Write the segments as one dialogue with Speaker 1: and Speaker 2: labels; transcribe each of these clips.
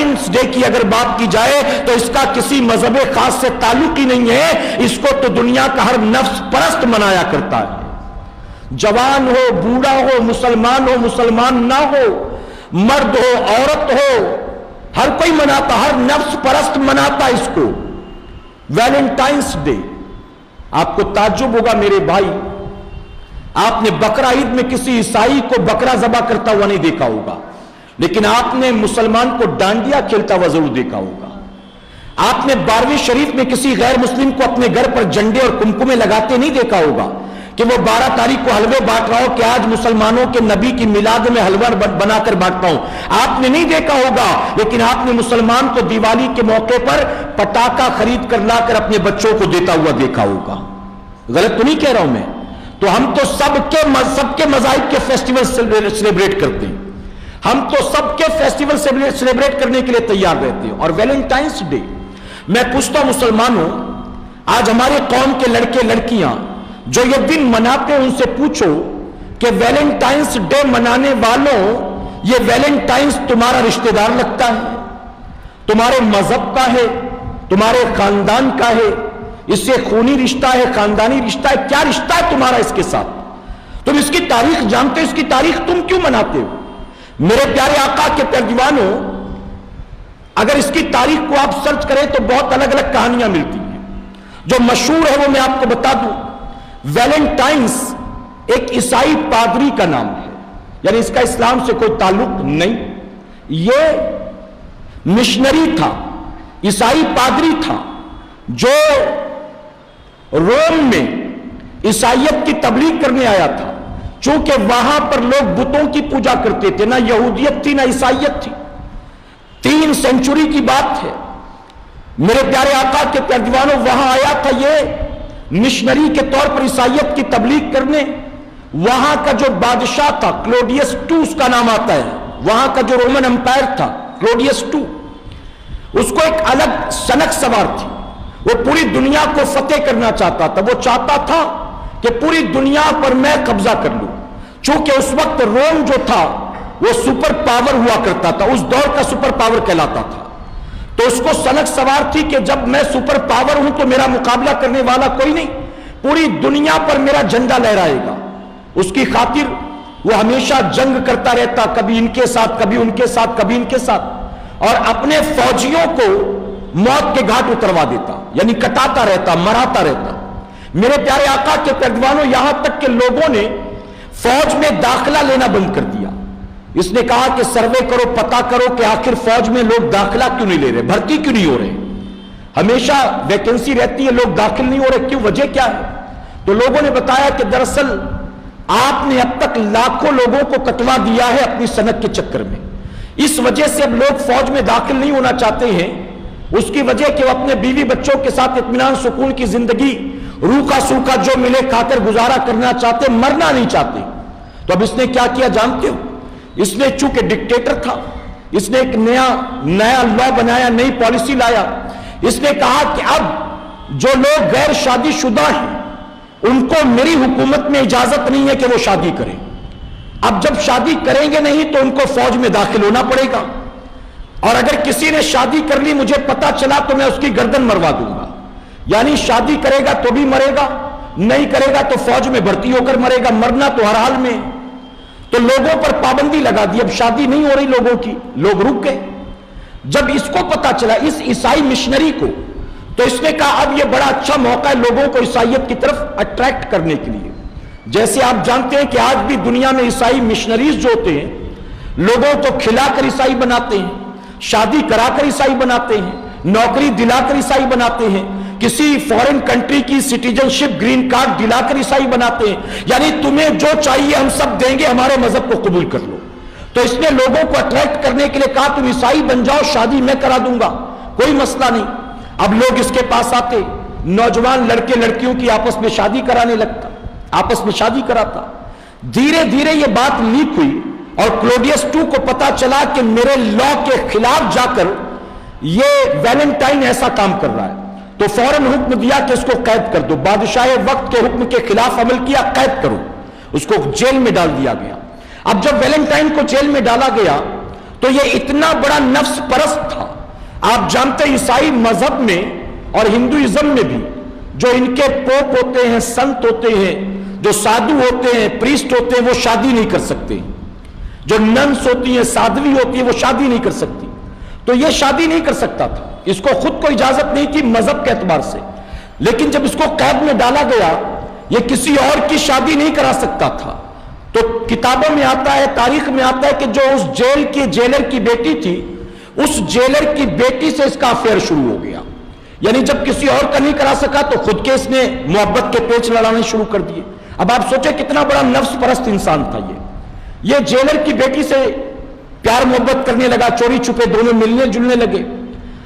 Speaker 1: Valentines day کی اگر بات کی جائے تو اس کا کسی مذہب خاص سے تعلق ہی نہیں ہے، اس کو تو دنیا کا ہر نفس پرست منایا کرتا ہے، جوان ہو، بوڑھا ہو، مسلمان نہ ہو، مرد ہو، عورت ہو، ہر کوئی مناتا، ہر نفس پرست مناتا اس کو ویلنٹائنس ڈے۔ آپ کو تعجب ہوگا میرے بھائی، آپ نے بقرہ عید میں کسی عیسائی کو بکرا ذبح کرتا ہوا نہیں دیکھا ہوگا، لیکن آپ نے مسلمان کو ڈانڈیا کھیلتا ہوا ضرور دیکھا ہوگا۔ آپ نے 12ویں شریف میں کسی غیر مسلم کو اپنے گھر پر جھنڈے اور کمکمے لگاتے نہیں دیکھا ہوگا کہ وہ 12 تاریخ کو حلوے بانٹ رہا ہو کہ آج مسلمانوں کے نبی کی میلاد میں حلوہ بنا کر بانٹتا ہوں، آپ نے نہیں دیکھا ہوگا، لیکن آپ نے مسلمان کو دیوالی کے موقع پر پٹاخہ خرید کر لا کر اپنے بچوں کو دیتا ہوا دیکھا ہوگا۔ غلط تو نہیں کہہ رہا ہوں میں؟ تو ہم تو سب کے مذاہب کے فیسٹیول سیلیبریٹ کرتے ہیں، ہم تو سب کے فیسٹیول سیلیبریٹ کرنے کے لیے تیار رہتے ہیں۔ اور ویلنٹائنس ڈے، میں پوچھتا ہوں مسلمانوں، آج ہمارے قوم کے لڑکے لڑکیاں جو یہ دن مناتے ہیں ان سے پوچھو کہ ویلنٹائنس ڈے منانے والوں یہ ویلنٹائنس تمہارا رشتہ دار لگتا ہے، تمہارے مذہب کا ہے، تمہارے خاندان کا ہے، اس سے خونی رشتہ ہے، خاندانی رشتہ ہے، کیا رشتہ ہے تمہارا اس کے ساتھ؟ تم اس کی تاریخ جانتے ہو، اس کی تاریخ تم کیوں مناتے ہو؟ میرے پیارے آقا کے پیروانوں، اگر اس کی تاریخ کو آپ سرچ کریں تو بہت الگ الگ کہانیاں ملتی ہیں، جو مشہور ہے وہ میں آپ کو بتا دوں۔ ویلنٹائنس ایک عیسائی پادری کا نام ہے، یعنی اس کا اسلام سے کوئی تعلق نہیں، یہ مشنری تھا، عیسائی پادری تھا جو روم میں عیسائیت کی تبلیغ کرنے آیا تھا، چونکہ وہاں پر لوگ بتوں کی پوجا کرتے تھے، نہ یہودیت تھی نہ عیسائیت تھی۔ 3 سینچری کی بات ہے، میرے پیارے آقا کے پیروانوں، وہاں آیا تھا یہ مشنری کے طور پر عیسائیت کی تبلیغ کرنے۔ وہاں کا جو بادشاہ تھا کلوڈیس II اس کا نام آتا ہے، وہاں کا جو رومن امپائر تھا کلوڈیس II، اس کو ایک الگ سنک سوار تھی، وہ پوری دنیا کو فتح کرنا چاہتا تھا، وہ چاہتا تھا کہ پوری دنیا پر میں قبضہ کر لوں، چونکہ اس وقت روم جو تھا وہ سپر پاور ہوا کرتا تھا، اس دور کا سپر پاور کہلاتا تھا، تو اس کو سنک سوار تھی کہ جب میں سپر پاور ہوں تو میرا مقابلہ کرنے والا کوئی نہیں، پوری دنیا پر میرا جھنڈا لہرائے گا۔ اس کی خاطر وہ ہمیشہ جنگ کرتا رہتا، کبھی ان کے ساتھ، کبھی ان کے ساتھ، کبھی ان کے ساتھ، اور اپنے فوجیوں کو موت کے گھاٹ اتروا دیتا، یعنی کٹاتا رہتا، مراتا رہتا۔ میرے پیارے آقا کے پیروانوں، یہاں تک کہ لوگوں نے فوج میں داخلہ لینا بند کر دیا۔ اس نے کہا کہ سروے کرو، پتا کرو کہ آخر فوج میں لوگ داخلہ کیوں نہیں لے رہے، بھرتی کیوں نہیں ہو رہے، ہمیشہ ویکنسی رہتی ہے، لوگ داخل نہیں ہو رہے، کیوں، وجہ کیا ہے؟ تو لوگوں نے بتایا کہ دراصل آپ نے اب تک لاکھوں لوگوں کو کٹوا دیا ہے اپنی صنعت کے چکر میں، اس وجہ سے اب لوگ فوج میں داخل نہیں ہونا چاہتے ہیں۔ اس کی وجہ کہ وہ اپنے بیوی بچوں کے ساتھ اطمینان سکون کی زندگی روکھا سوکھا جو ملے کھا کر گزارا کرنا چاہتے، مرنا نہیں چاہتے۔ تو اب اس نے کیا کیا جانتے ہو؟ اس نے چونکہ ڈکٹیٹر تھا، اس نے ایک نیا لا بنایا، نئی پالیسی لایا۔ اس نے کہا کہ اب جو لوگ غیر شادی شدہ ہیں ان کو میری حکومت میں اجازت نہیں ہے کہ وہ شادی کریں، اب جب شادی کریں گے نہیں تو ان کو فوج میں داخل ہونا پڑے گا، اور اگر کسی نے شادی کر لی مجھے پتا چلا تو میں اس کی گردن مروا دوں گا، یعنی شادی کرے گا تو بھی مرے گا، نہیں کرے گا تو فوج میں بھرتی ہو کر مرے گا، مرنا تو ہر حال میں۔ تو لوگوں پر پابندی لگا دی، اب شادی نہیں ہو رہی لوگوں کی، لوگ رک گئے۔ جب اس کو پتا چلا اس عیسائی مشنری کو، تو اس نے کہا اب یہ بڑا اچھا موقع ہے لوگوں کو عیسائیت کی طرف اٹریکٹ کرنے کے لیے۔ جیسے آپ جانتے ہیں کہ آج بھی دنیا میں عیسائی مشنریز جو ہوتے ہیں لوگوں کو کھلا کر عیسائی بناتے ہیں، شادی کرا کر عیسائی بناتے ہیں، نوکری دلا کر عیسائی بناتے ہیں، کسی فورن کنٹری کی سٹیزن شپ گرین کارڈ دلا کر عیسائی بناتے ہیں، یعنی تمہیں جو چاہیے ہم سب دیں گے، ہمارے مذہب کو قبول کر لو۔ تو اس نے لوگوں کو اٹریکٹ کرنے کے لیے کہا تم عیسائی بن جاؤ، شادی میں کرا دوں گا، کوئی مسئلہ نہیں۔ اب لوگ اس کے پاس آتے، نوجوان لڑکے لڑکیوں کی آپس میں شادی کرانے لگتا، آپس میں شادی کراتا۔ دھیرے دھیرے یہ بات لیک ہوئی اور کلوڈیس II کو پتا چلا کہ میرے لا کے خلاف جا کر یہ ویلنٹائن ایسا کام کر رہا ہے، تو فوراً حکم دیا کہ اس کو قید کر دو۔ بادشاہ وقت کے حکم کے خلاف عمل کیا، قید کرو، اس کو جیل میں ڈال دیا گیا۔ اب جب ویلنٹائن کو جیل میں ڈالا گیا تو یہ اتنا بڑا نفس پرست تھا. آپ جانتے ہیں عیسائی مذہب میں اور ہندوازم میں بھی جو ان کے پوپ ہوتے ہیں، سنت ہوتے ہیں، جو سادھو ہوتے ہیں، پریسٹ ہوتے ہیں، وہ شادی نہیں کر سکتے. جو ننس ہوتی ہیں، سادھوی ہوتی ہیں، وہ شادی نہیں کر سکتی. تو یہ شادی نہیں کر سکتا تھا، اس کو خود کو اجازت نہیں تھی مذہب کے اعتبار سے. لیکن جب اس کو قید میں ڈالا گیا، یہ کسی اور کی شادی نہیں کرا سکتا تھا. تو کتابوں میں آتا ہے، تاریخ میں آتا ہے کہ جو اس جیل کی جیلر کی بیٹی تھی، اس جیلر کی بیٹی سے اس کا افیئر شروع ہو گیا. یعنی جب کسی اور کا نہیں کرا سکا تو خود کے اس نے محبت کے پیچ لڑانے شروع کر دیے. اب آپ سوچیں کتنا بڑا نفس پرست انسان تھا یہ جیلر کی بیٹی سے پیار محبت کرنے لگا، چوری چھپے دونوں ملنے جلنے لگے.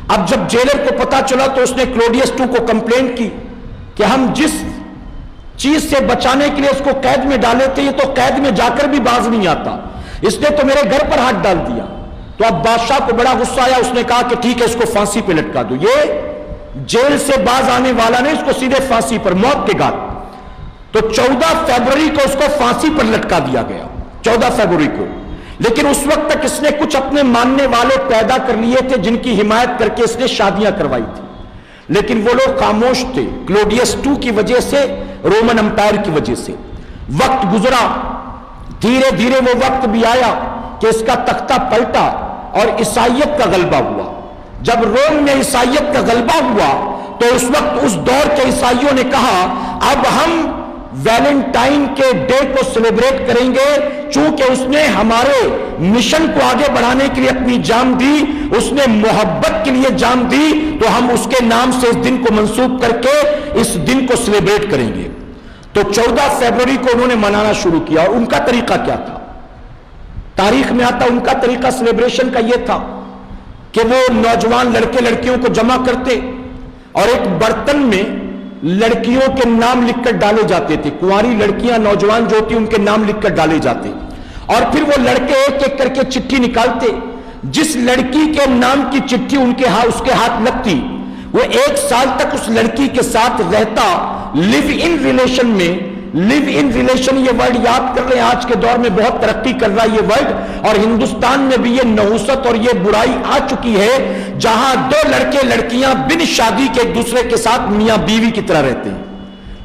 Speaker 1: اب جب جیلر کو پتا چلا تو اس نے کلوڈیس II کو کمپلینٹ کی کہ ہم جس چیز سے بچانے کے لیے اس کو قید میں ڈالے تھے، یہ تو قید میں جا کر بھی باز نہیں آتا، اس نے تو میرے گھر پر ہاتھ ڈال دیا. تو اب بادشاہ کو بڑا غصہ آیا، اس نے کہا کہ ٹھیک ہے اس کو پھانسی پہ لٹکا دو. یہ جیل سے باز آنے والا نہیں، اس کو سیدھے پھانسی پر، موت کے گھاٹ. تو 14 فروری کو اس کو پھانسی پر لٹکا دیا گیا، 14 فروری کو. لیکن اس وقت تک اس نے کچھ اپنے ماننے والے پیدا کر لیے تھے جن کی حمایت کر کے اس نے شادیاں کروائی تھی. لیکن وہ لوگ خاموش تھے، کلوڈیس II کی وجہ سے، رومن امپائر کی وجہ سے. وقت گزرا، دھیرے دھیرے وہ وقت بھی آیا کہ اس کا تختہ پلٹا اور عیسائیت کا غلبہ ہوا. جب روم میں عیسائیت کا غلبہ ہوا تو اس وقت اس دور کے عیسائیوں نے کہا اب ہم ویلنٹائن کے ڈے کو سیلیبریٹ کریں گے، چونکہ اس نے ہمارے مشن کو آگے بڑھانے کے لیے اپنی جان دی، اس نے محبت کے لیے جان دی، تو ہم اس کے نام سے اس دن کو منسوب کر کے اس دن کو سیلیبریٹ کریں گے. تو 14 فروری کو انہوں نے منانا شروع کیا. اور ان کا طریقہ کیا تھا؟ تاریخ میں آتا ان کا طریقہ سیلیبریشن کا یہ تھا کہ وہ نوجوان لڑکے لڑکیوں کو جمع کرتے اور ایک برتن میں لڑکیوں کے نام لکھ کر ڈالے جاتے تھے. کنواری لڑکیاں نوجوان جو ہوتی ان کے نام لکھ کر ڈالے جاتے، اور پھر وہ لڑکے ایک ایک کر کے چٹھی نکالتے. جس لڑکی کے نام کی چٹھی اس کے ہاتھ لگتی، وہ 1 سال تک اس لڑکی کے ساتھ رہتا. لیو ان ریلیشن میں، لیو ان ریلیشن یہ ورڈ یاد کر لیں، آج کے دور میں بہت ترقی کر رہا ہے یہ ورڈ، اور ہندوستان میں بھی یہ نحوست اور یہ برائی آ چکی ہے جہاں 2 لڑکے لڑکیاں بن شادی کے ایک دوسرے کے ساتھ میاں بیوی کی طرح رہتے ہیں.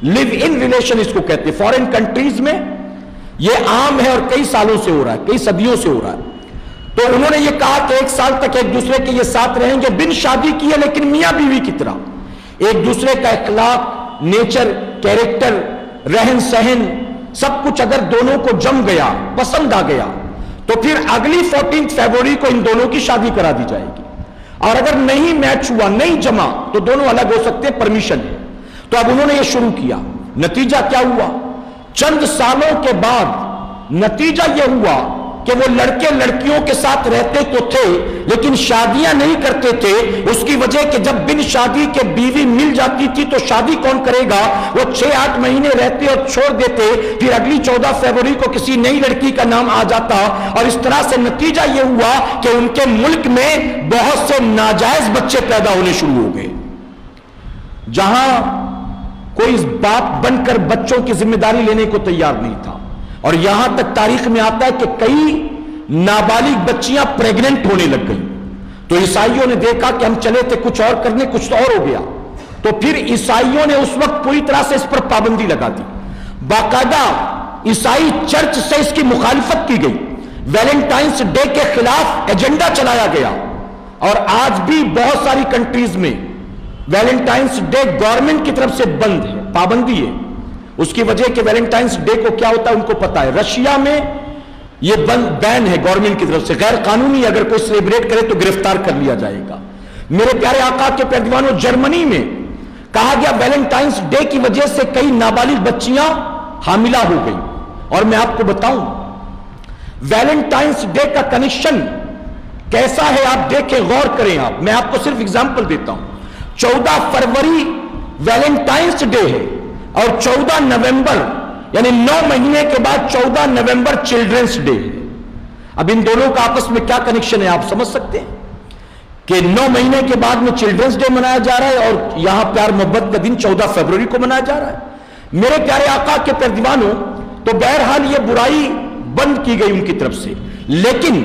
Speaker 1: لیو ان ریلیشن اس کو کہتے ہیں. فورن کنٹریز میں یہ عام ہے اور کئی سالوں سے ہو رہا ہے، کئی صدیوں سے ہو رہا ہے. تو انہوں نے یہ کہا کہ 1 سال تک ایک دوسرے کے یہ ساتھ رہیں گے، بن شادی کیے لیکن میاں بیوی کی طرح. ایک دوسرے کا اخلاق، نیچر، کیریکٹر، رہن سہن سب کچھ اگر دونوں کو جم گیا، پسند آ گیا، تو پھر اگلی 14 فروری کو ان دونوں کی شادی کرا دی جائے گی. اور اگر نہیں میچ ہوا، نہیں جما، تو دونوں الگ ہو سکتے ہیں، پرمیشن ہے. تو اب انہوں نے یہ شروع کیا. نتیجہ کیا ہوا؟ چند سالوں کے بعد نتیجہ یہ ہوا کہ وہ لڑکے لڑکیوں کے ساتھ رہتے تو تھے لیکن شادیاں نہیں کرتے تھے. اس کی وجہ کہ جب بن شادی کے بیوی مل جاتی تھی تو شادی کون کرے گا؟ وہ 6-8 مہینے رہتے اور چھوڑ دیتے، پھر اگلی 14 فروری کو کسی نئی لڑکی کا نام آ جاتا، اور اس طرح سے نتیجہ یہ ہوا کہ ان کے ملک میں بہت سے ناجائز بچے پیدا ہونے شروع ہو گئے. جہاں کوئی باپ بن کر بچوں کی ذمہ داری لینے کو تیار نہیں تھا، اور یہاں تک تاریخ میں آتا ہے کہ کئی نابالغ بچیاں پریگننٹ ہونے لگ گئی. تو عیسائیوں نے دیکھا کہ ہم چلے تھے کچھ اور کرنے، کچھ اور ہو گیا. تو پھر عیسائیوں نے اس وقت پوری طرح سے اس پر پابندی لگا دی. باقاعدہ عیسائی چرچ سے اس کی مخالفت کی گئی. ویلنٹائنس ڈے کے خلاف ایجنڈا چلایا گیا، اور آج بھی بہت ساری کنٹریز میں ویلنٹائنس ڈے گورنمنٹ کی طرف سے بند ہے، پابندی ہے. اس کی وجہ کہ ویلنٹائنس ڈے کو کیا ہوتا ہے ان کو پتا ہے. رشیا میں یہ بین ہے گورنمنٹ کی طرف سے، غیر قانونی، اگر کوئی سیلیبریٹ کرے تو گرفتار کر لیا جائے گا. میرے پیارے آقا کے پیروانوں، جرمنی میں کہا گیا ویلنٹائنس ڈے کی وجہ سے کئی نابالغ بچیاں حاملہ ہو گئی. اور میں آپ کو بتاؤں ویلنٹائنس ڈے کا کنیکشن کیسا ہے، آپ دیکھیں، غور کریں. میں آپ کو صرف اگزامپل دیتا ہوں. 14 فروری ویلنٹائنس ڈے ہے، اور 14 نومبر یعنی 9 مہینے کے بعد 14 نومبر چلڈرنس ڈے ہے. اب ان دونوں کا آپس میں کیا کنیکشن ہے آپ سمجھ سکتے ہیں کہ 9 مہینے کے بعد میں چلڈرنس ڈے منایا جا رہا ہے اور یہاں پیار محبت کا دن 14 فروری کو منایا جا رہا ہے. میرے پیارے آقا کے پیروانوں، تو بہرحال یہ برائی بند کی گئی ان کی طرف سے. لیکن